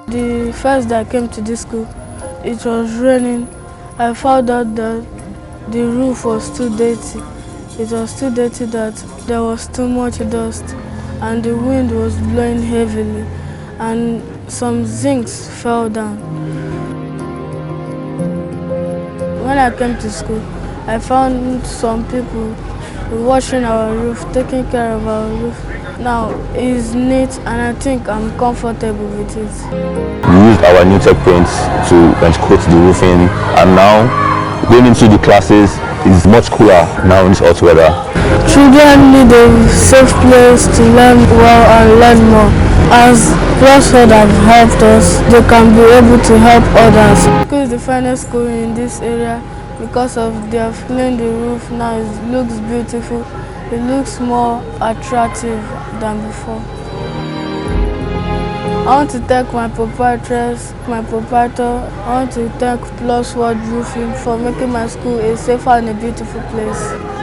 The first day I came to this school, it was raining. I found out that the roof was too dirty. It was too dirty that there was too much dust and the wind was blowing heavily and some zincs fell down. When I came to school, I found some people washing our roof, taking care of our roof. Now it's neat and I think I'm comfortable with it. We used our Nutech paints to coat the roofing, and now going into the classes is much cooler now in this hot weather. Children need a safe place to learn well and learn more. As Plusworld have helped us, they can be able to help others. School is the finest school in this area because of they have cleaned the roof. Now it looks beautiful. It looks more attractive than before. I want to thank my proprietress, my proprietor. I want to thank Plusworld Roofing for making my school a safer and a beautiful place.